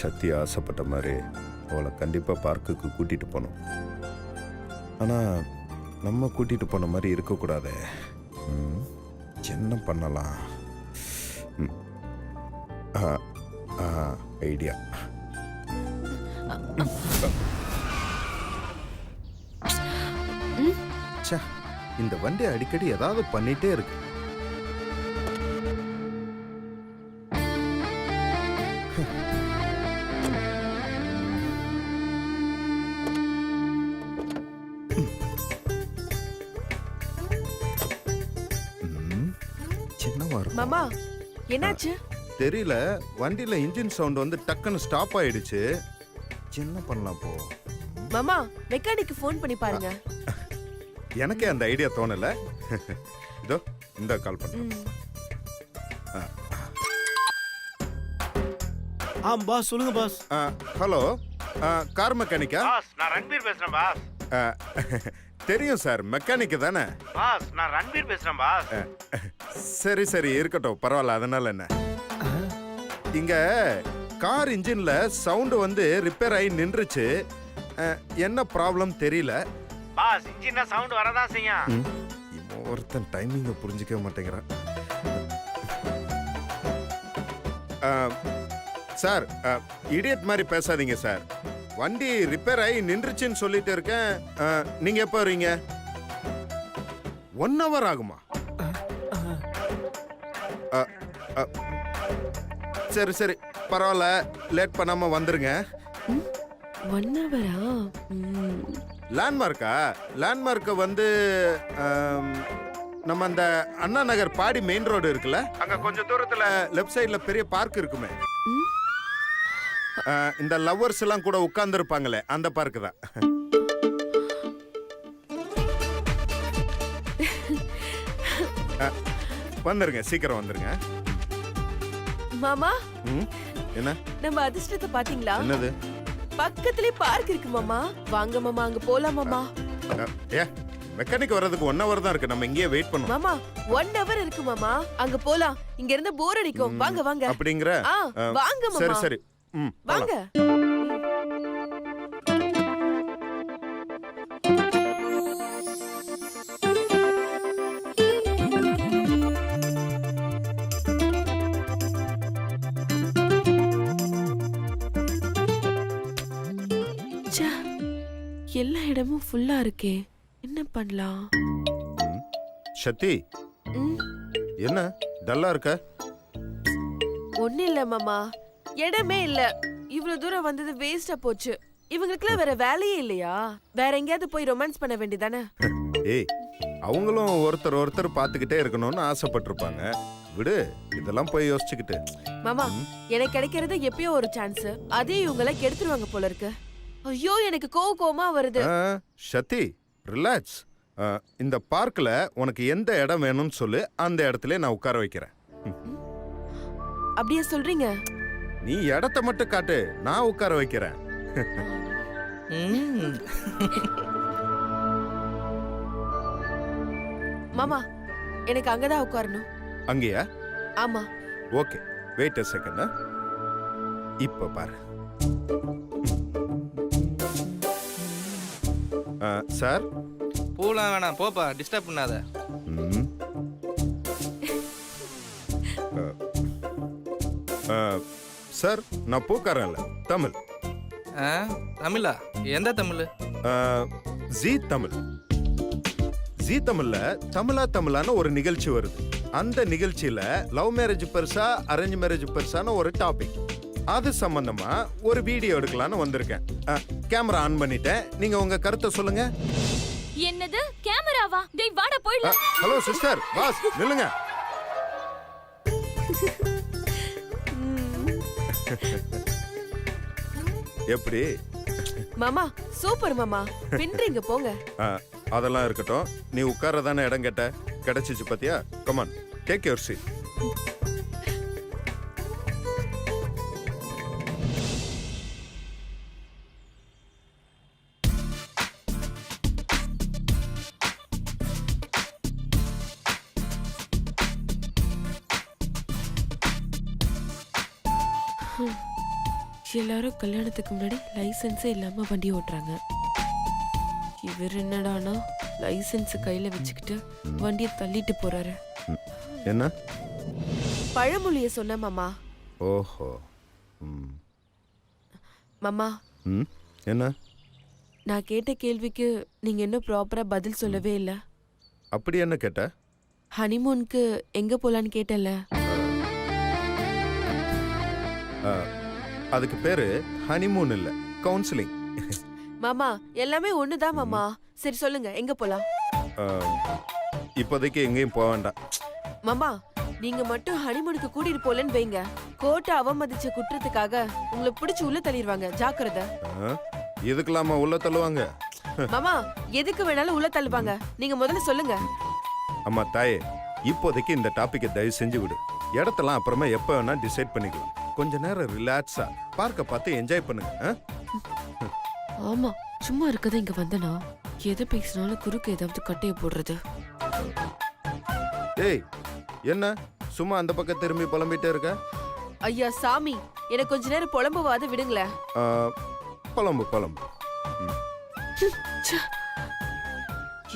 சக்தி ஆசைப்பட்ட மாதிரி அவளை கண்டிப்பாக பார்க்குக்கு கூட்டிகிட்டு போகணும். ஆனால் நம்ம கூட்டிகிட்டு போன மாதிரி இருக்கக்கூடாது. என்ன பண்ணலாம்? ஐடியா. இந்த வண்டி அடிக்கடி ஏதாவது பண்ணிட்டே இருக்கு. மாமா என்னாச்சு? தெரியல, வண்டியில இன்ஜின் சவுண்ட் வந்து டக்குன்னு ஸ்டாப் ஆயிடுச்சு. என்ன பண்ணலாம் போ? மாமா மெக்கானிக்கு ஃபோன் பண்ணி பாருங்க. எனக்கே அந்த ஐடியா தோணல. இதோ இந்த கால் பண்றேன். பாஸ் சொல்லுங்க பாஸ். ஹலோ, கார் மெக்கானிக்கா? பாஸ் நான் ரன்வீர் பேசுறேன் பாஸ். தெரியும் சார், மெக்கானிக் தானே? பாஸ் நான் ரன்வீர் பேசுறேன் பாஸ். சரி சரி இருக்கட்டும், பரவாயில்ல. அதனால என்ன? இங்க கார் இன்ஜின்ல சவுண்ட் வந்து ரிப்பேர் ஆகி நின்றுச்சு. என்ன ப்ராப்ளம் தெரியல. பாஸ் இன்ஜின்ல சவுண்ட் வரதான் செய்யும். ஒருத்தன் டைமிங்க புரிஞ்சிக்க மாட்டேங்கிறான். சார், இடியட் மாதிரி பேசாதீங்க சார். வண்டி ரிப்பேர் ஆகி நின்றுச்சுன்னு சொல்லிட்டு இருக்கேன். நீங்க எப்போ வரீங்க? 1 hour ஆகுமா? சரி சரி பரவாயில்ல, லேட் பண்ணாம வந்துருங்க. 1 hour-ஆ? லேண்ட்மார்க்கா? லேண்ட்மார்க்கு வந்து நம்ம அந்த அண்ணா நகர் பாடி மெயின் ரோடு இருக்குல்ல, அங்க கொஞ்சம் தூரத்துல லெஃப்ட் சைடுல பெரிய பார்க் இருக்குமே. இந்த லவ்வர்ஸ் எல்லாம் கூட உட்கார்ந்து இருப்பாங்களே, அந்த பார்க் தான். வந்துருங்க, சீக்கிரம் வந்துருங்க. மாமா என்ன? நம்ம அதிர்ஷ்டத்தை பாத்தீங்களா? என்னது? பக்கத்துலயே பார்க் இருக்கு மாமா. வாங்க மாமா, அங்க போலாம் மாமா. மெக்கானிக் வர்றதுக்கு 1 hour தான் இருக்கு. நம்ம இங்கேயே வெயிட் பண்ணுவோம். மாமா 1 hour இருக்கு மாமா, அங்க போலாம். இங்க இருந்து போர் அடிக்கும். வாங்க வாங்க. அப்படிங்கற? வாங்க மாமா. சரி சரி வாங்க. எல்லா இடமும் ஃபுல்லா இருக்கே, என்ன பண்ணலாம்? சக்தி, என்ன டல்லா இருக்க? ஒண்ணு இல்ல மாமா, இடமே இல்ல. இவ்வளவு தூரம் வந்தது வேஸ்டா போச்சு. இவங்களுக்குலாம் வேற வேலையே இல்லையா? வேற எங்கேயாவது போய் ரொமான்ஸ் பண்ண வேண்டியதானே? ஏய், அவங்களும் ஒருத்தர் பாத்துக்கிட்டே இருக்கணும்னு ஆசைப்பட்டிருப்பாங்க. விடு, இதெல்லாம் போய் யோசிச்சுக்கிட்டு. மாமா எனக்கு கிடைக்கிறது எப்பயோ ஒரு சான்ஸ், அதே இவங்கள கெடுத்துருவாங்க போல இருக்கு. ஐயோ எனக்கு கோவமா வருது. சக்தி ரிலாக்ஸ். இந்த பார்க்ல உனக்கு எந்த இடம் வேணும்னு சொல்லு, அந்த இடத்துல நான் உட்கார வைக்கிறேன். அப்படியே சொல்றீங்க? நீ இடத்தை மட்டும் காட்டு, நான் உட்கார வைக்கிறேன். மாமா எனக்கு அங்கதான் உட்காரணும். அங்கேயா? ஆமா. Okay, wait a second. இப்ப பாரு. சார், பூலாம் வேணாம், போப்பா, டிஸ்டர்ப் பண்ணாத. சார், நான் பூக்காரன்ல, தமிழ். தமிழா? எந்த தமிழ்? ஜி தமிழ். ஜி தமிழ்ல தமிழான ஒரு நிகழ்ச்சி வருது. அந்த நிகழ்ச்சியில லவ் மேரேஜ் பெருசா, அரேஞ்ச் மேரேஜ் பெருசான ஒரு டாபிக். அது சம்பந்தமா ஒரு வீடியோ எடுக்கலான்னு வந்திருக்கேன். கேமரா ஆன் பண்ணிட்டேன். நீங்க உங்க கருத்தை சொல்லுங்க. என்னது கேமராவா? டேய் வாடா போய்டலாம். ஹலோ சிஸ்டர், பாஸ் நில்லுங்க. எப்படி? மாமா சூப்பர் மாமா, பின்றீங்க போங்க. அதெல்லாம் இருக்கட்டும், நீ உட்காரதானே இடம் கேட்ட, கிடைச்சிச்சு பாத்தியா? Come on, take your seat. எல்லாரும் கல்யாணத்துக்கு முன்னாடி லைசென்ஸே இல்லாம வண்டி ஓட்டுறாங்க. இவர் என்னடானா லைசென்ஸ் கையில வச்சுக்கிட்டு வண்டியை தள்ளிட்டு போறாரு. என்ன? பழமொழிய சொன்ன மாமா. ஓஹோ. ம். மாமா, ம். என்ன? நான் கேட்ட கேள்விக்கு நீங்க இன்னும் ப்ராப்பரா பதில் சொல்லவே இல்ல. அப்படி என்ன கேட்ட? ஹனிமூனுக்கு எங்க போலான்னு கேட்டல. அதுக்கு பேரு ஹனிமூன் இல்ல, கவுன்சிலிங். மாமா, எல்லாமே ஒண்ணுதான் மாமா. சரி சொல்லுங்க, எங்க போலாம்? இப்போதைக்கு எங்கேயும் போக வேண்டாம். மாமா, நீங்க மட்டும் ஹனிமூனுக்கு கூட்டிட்டு போலன்னு வைங்க, கோர்ட்டை அவமதிச்ச குற்றத்துக்காக உங்களை பிடிச்சு உள்ள தள்ளிடுவாங்க. ஜாக்கிரதை. இதுக்கெல்லாமா உள்ள தள்ளுவாங்க? மாமா, எதுக்கு வேணாலும் உள்ள தள்ளுவாங்க. நீங்க முதல்ல சொல்லுங்க. அம்மா தாயே, இப்போதைக்கு இந்த டாபிக்கை தயவு செஞ்சு விடு. இடத்தெல்லாம் அப்புறமா எப்போ வேணா டிசைட் பண்ணிக்கலாம். கொஞ்ச நேரம் ரிலாக்ஸா பார்க்க பார்த்து என்ஜாய் பண்ணுங்க. ஆமா, சும்மா இருக்கத இங்க வந்தனா எதை பேசினாலும் குறுக்கு ஏதாவது கட்டைய போடுறது. ஏய், என்ன சும்மா அந்த பக்கம் திரும்பி புலம்பிட்டே இருக்க? ஐயா சாமி, எனக்கு கொஞ்ச நேரம் புலம்புவாத விடுங்களேன். புலம்பு புலம்பு.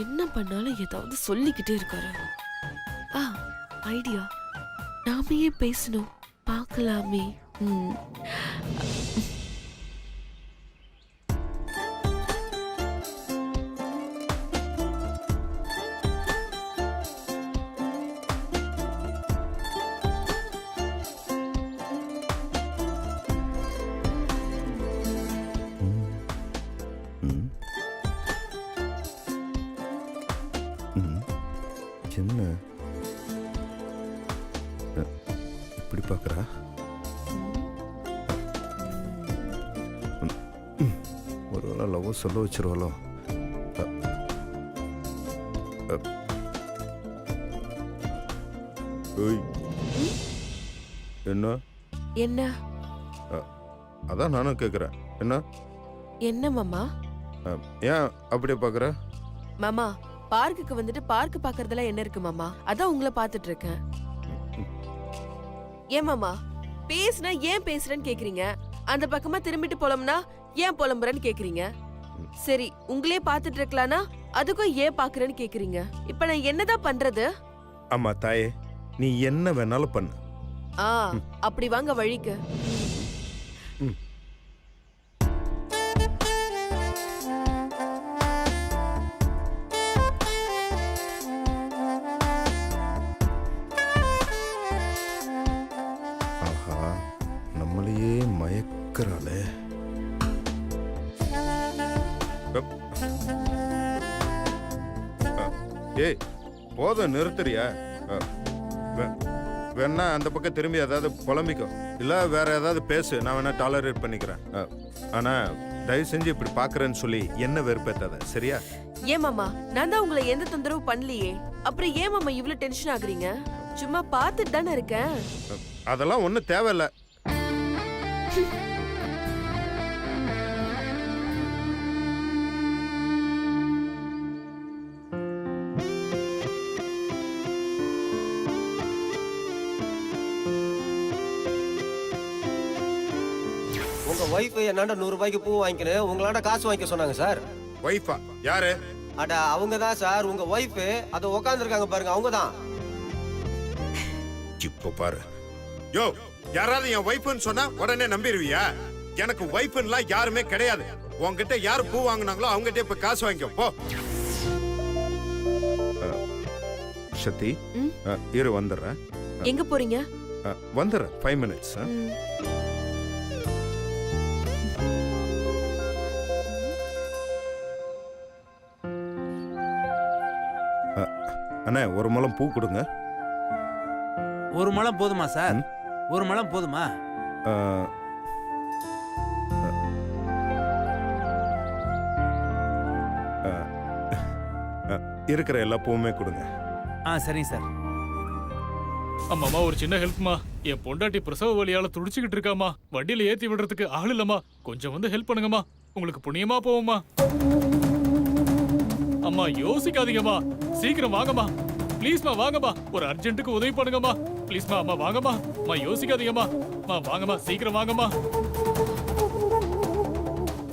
என்ன பண்ணாலும் ஏதாவது சொல்லிக்கிட்டே இருக்காரு. ஐடியா, நாமே பேசணும், பார்க்கலாமே. என்ன இப்படி பார்க்கறா? ஒருவேளை லவ் சொல்ல வச்சிருவாளோ? என்ன என்ன? அதான் நானும் கேக்குறேன். என்ன என்ன மாமா? ஏன் அப்படியே பார்க்கற? மாமா, பார்க்குக்கு வந்துட்டு பார்க் பாக்குறதுல என்ன இருக்கு மாமா? அதான் உங்களை பாத்துட்டு இருக்கேன். ஏன் மாமா, பேசுனா ஏன் பேசுறேன்னு கேக்குறீங்க, அந்த பக்கமா திரும்பிட்டு போலம்னா ஏன் புலம்புறன்னு கேக்குறீங்க. சரி, உங்களே பாத்துட்டு இருக்கலானா அதுக்கும் ஏன் பாக்குறேன்னு கேக்குறீங்க. இப்ப நான் என்னதான் பண்றது? அம்மா தாயே, நீ என்ன வேணாலும் பண்ணு. அப்படி வாங்க வழிக்கு. நம்மளையே மயக்கறாளே. ஏய், போதும், நிறுத்துறியா? வேணா அந்த பக்கம் திரும்பி ஏதாவது புலம்பிக்கோ, இல்ல வேற ஏதாவது பேசு, நான் வேணா டாலரேட் பண்ணிக்கிறேன். ஆனா தயவு செஞ்சு இப்படி பாக்குறேன்னு சொல்லி என்ன வெறுப்பேத்தாத, சரியா? ஏன் மாமா, நான் தான் உங்களை எந்த தொந்தரவு பண்ணலையே, அப்புறம் ஏன் மாமா இவ்வளவு டென்ஷன் ஆகுறீங்க? சும்மா பாத்துட்டு தானே இருக்கேன். அதெல்லாம் ஒண்ணும் தேவையில்ல. உங்க வைஃப் என்னாண்ட 100 ரூபாய்க்கு பூ வாங்கிக்கணும், உங்களாண்ட காசு வாங்கிக்க சொன்னாங்க சார். வைஃபா? யாரு? அட அவங்க தான் சார், உங்க வைஃப் அத உட்கார்ந்துருக்காங்க பாருங்க, அவங்க தான். இப்போ பாரு. யோ, யாராவது என் வைஃப்னு சொன்னா உடனே நம்பிடுவியா? எனக்கு வைஃப்னுலாம் யாருமே கிடையாது. உன்கிட்ட யாரு பூ வாங்குனாங்களோ அவங்ககிட்ட இப்ப காசு வாங்கிக்கோ போ. சக்தி, இரு வந்துடுறேன். எங்க போறீங்க? வந்துடுறேன், 5 minutes. அண்ணா, ஒரு முழம் பூ கொடுங்க. ஒரு முழம் போதுமா சார்? ஒரு முழம் போதுமா? இருக்கிற எல்லா பூவுமே கொடுங்க. சரிங்க சார். அம்மாமா, ஒரு சின்ன ஹெல்ப்மா. என் பொண்டாட்டி பிரசவ வலியால துடிச்சுக்கிட்டு இருக்காமா. வண்டியில ஏத்தி விடுறதுக்கு ஆள் இல்லம்மா. கொஞ்சம் வந்து ஹெல்ப் பண்ணுங்கம்மா. உங்களுக்கு புண்ணியமா போவோம்மா. அம்மா யோசிக்காதீங்கம்மா, சீக்கிரம் வாங்கம்மா. ப்ளீஸ்மா வாங்கம்மா, ஒரு அர்ஜென்ட்டுக்கு உதவி பண்ணுங்கம்மா. ப்ளீஸ்மா அம்மா வாங்கம்மா. அம்மா யோசிக்காதீங்கம்மா. அம்மா வாங்கம்மா, சீக்கிரம் வாங்கம்மா.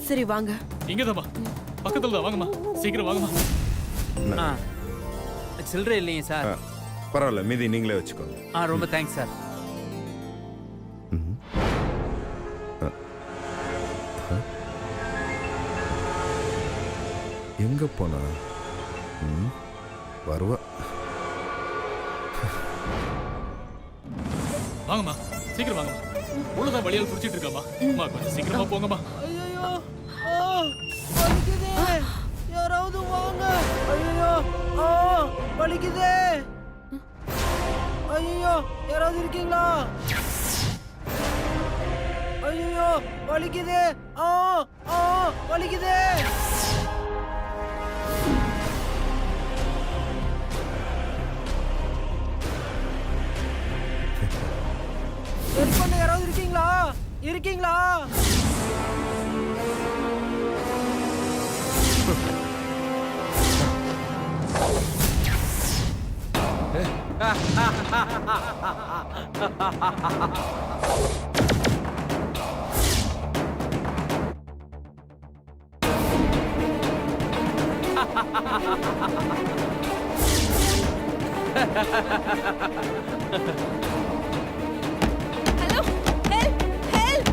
சரி வாங்க. இங்கதாம்மா, பக்கத்துல தான், வாங்கம்மா, சீக்கிரம் வாங்கம்மா. ஆ சில்லறை இல்லைங்க சார். பரவாயில்ல, மீதி நீங்களே வச்சுக்கோங்க. ரொம்ப தேங்க்ஸ் சார். எங்க போனா? வருவா. வாங்கம்மா, சீக்கிரம் வாங்கம்மா. உள்ளதான் வழியால் குடிச்சிட்டு இருக்காமா. அம்மா கொஞ்சம் சீக்கிரமா போங்கம்மா. ஐயோ வலிக்குதே, யாராவது வாங்க. ஐயோ வலிக்குதே. ஐயோ யாராவது இருக்கீங்களா? ஐயோ வலிக்குதே. வலிக்குதே. ஹெல்ப் பண்ண யாராவது இருக்கீங்களா? இருக்கீங்களா? Hello, help help.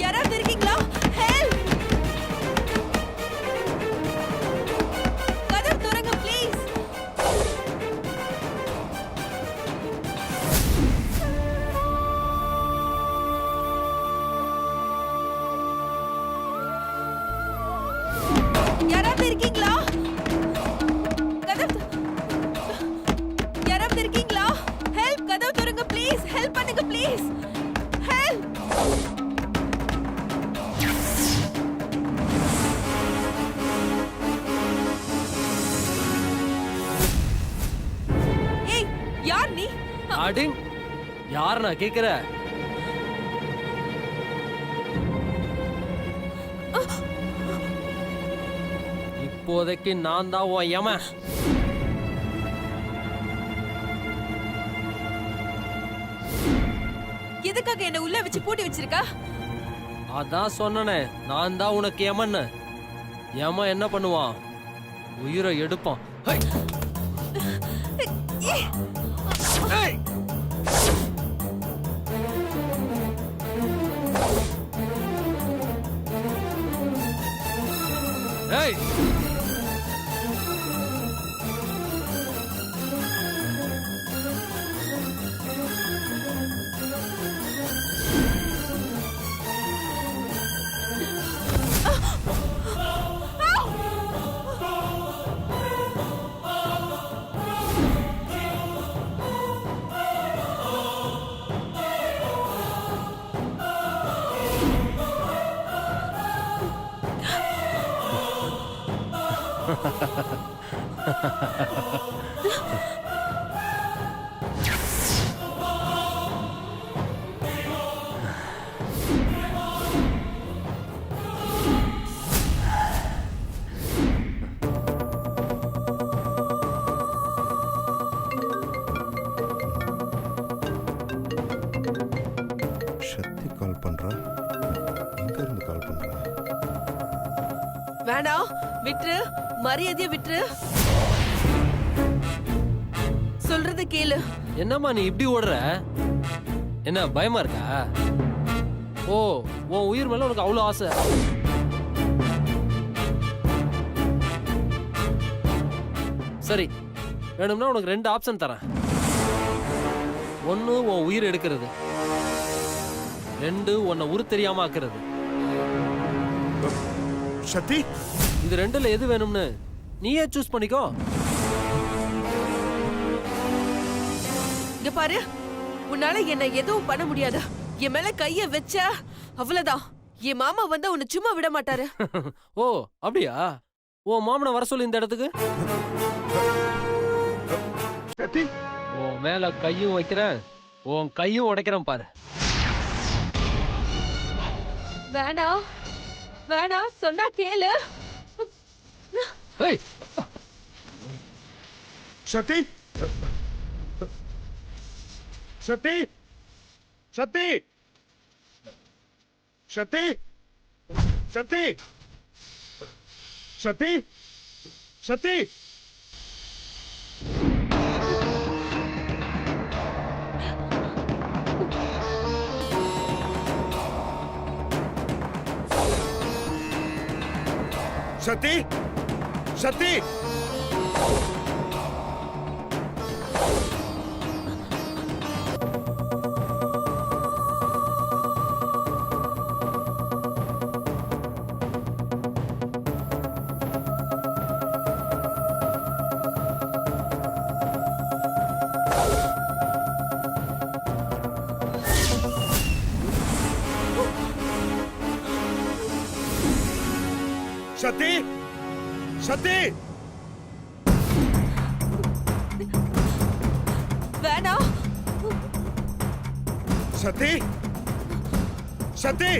யாராவது இருக்கீங்களா? ஹெல்ப். கதவு திறங்க ப்ளீஸ். யாராவது இருக்கீங்களா? யாராவது இருக்கீங்களா? ஹெல்ப், கதவு திறங்க ப்ளீஸ். ஹெல்ப் பண்ணுங்க ப்ளீஸ். ஹெல்ப். ஏய், யார் நீ? அடிங், யார் நான் கேக்குற? இப்போதைக்கு நான் தான் உன் யமன். எதுக்காக என்ன உள்ள வச்சு பூட்டி வச்சிருக்க? அதான் சொன்னனே, நான் தான் உனக்கு யமன்னு. யமன் என்ன பண்ணுவான்? உயிரை எடுப்பான். ஹை! ஏய்! ஏய்! சக்தி கால் பண்றா. எங்க இருந்து கால் பண்றா? வேணாம், விட்டுரு. மரியாதைய விட்டுரு. சொல்றது கேளு. என்னம்மா நீ இப்படி ஓடுற? என்ன பயமா இருக்கா? ஓ, உன் உயிர் மேல உனக்கு அவ்வளவு ஆசை. சரி, வேணும்னா உனக்கு 2 ஆப்ஷன் தரேன். 1 உன் உயிர் எடுக்கிறது, 2 உன்னை உரு தெரியாம ஆக்குறது. சக்தி, இது 2ல எது வேணும்னு நீயே சூஸ் பண்ணிக்கோ. இங்க பாரு, உன்னால என்ன எதுவும் பண்ண முடியாது. என் மேல கைய வச்ச அவ்வளவுதான். என் மாமா வந்து உன்னை சும்மா விட மாட்டாரு. ஓ அப்படியா? உன் மாமனை வர சொல்லு இந்த இடத்துக்கு. உன் மேல கையும் வைக்கிறேன், உன் கையும் உடைக்கிறேன் பாரு. வேணாம் வேணாம், சொன்னா கேளு. ஏய், சக்தி, சக்தி, சக்தி, சக்தி சக்தி சக்தி சக்தி சக்தி சக்தி சக்தி சக்தி வேணாம். சக்தி சக்தி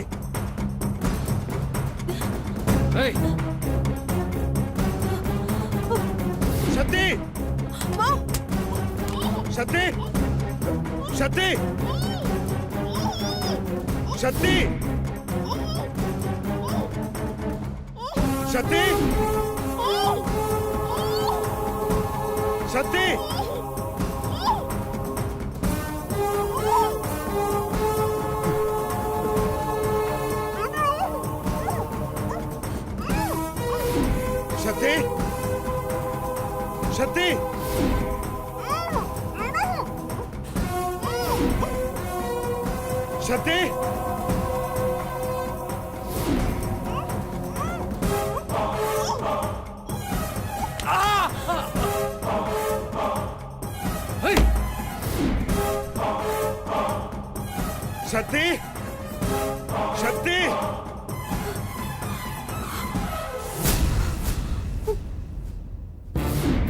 ஏய் சக்தி அம்மா, சக்தி சக்தி சக்தி சக்தி சக்தி சக்தி சக்தி சக்தி ஏய் சக்தி சக்தி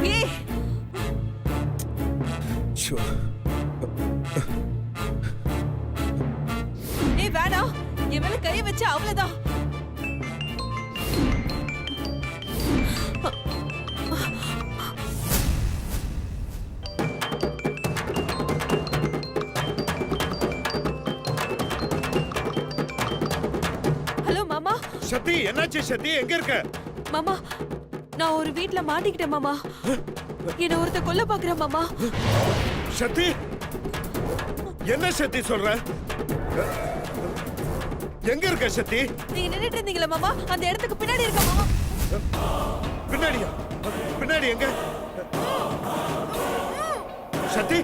ஏய், ஏய் வேணாம். என் மேல கைய வச்சு அவ்வளவுதான். ஹலோ மாமா. சக்தி என்னாச்சு சக்தி எங்க இருக்க மாமா, நான் ஒரு வீட்ல மாட்டிக்கிட்டேன் மாமா. என்ன ஒருத்த கொல்ல பாக்குறேன் மாமா. சக்தி என்ன சக்தி சொல்ற எங்க இருக்க சக்தி நீங்க நின்னுட்டு இருந்தீங்களா மாமா? அந்த இடத்துக்கு பின்னாடி இருக்க மாமா. பின்னாடியா பின்னாடி எங்க சக்தி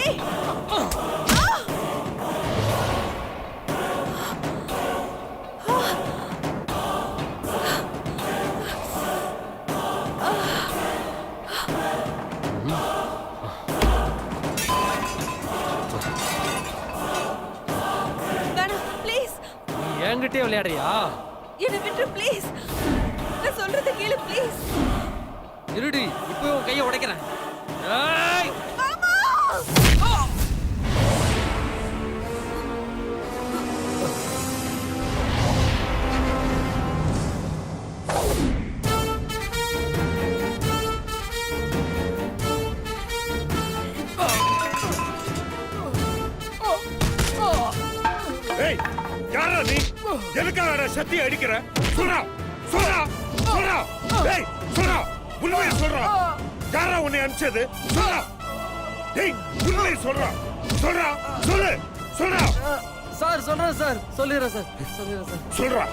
ஏய், வேணாம் ப்ளீஸ். என்கிட்டயே விளையாடுறியா? என்ன விட்டு ப்ளீஸ். நான் சொல்றத கேளு ப்ளீஸ். இருடி, இப்போ உன் கையை உடைக்கிறேன். ஏய் மாமா! ஏய் யாரா நீ எதுக்காக சக்தி அடிக்கிற சொல்றா சொல்றா சொல்றா ஏய் சொல்றா உண்மையை சொல்றா யாரா உன்னை அனுப்பிச்சது சொல்றா ஏய் உண்மையை சொல்றா சொல்றா சொல்லு சொல்றா சார் சொல்றேன் சார், சொல்லிடுறேன் சார், சொல்லிடுறேன் சார். சொல்றா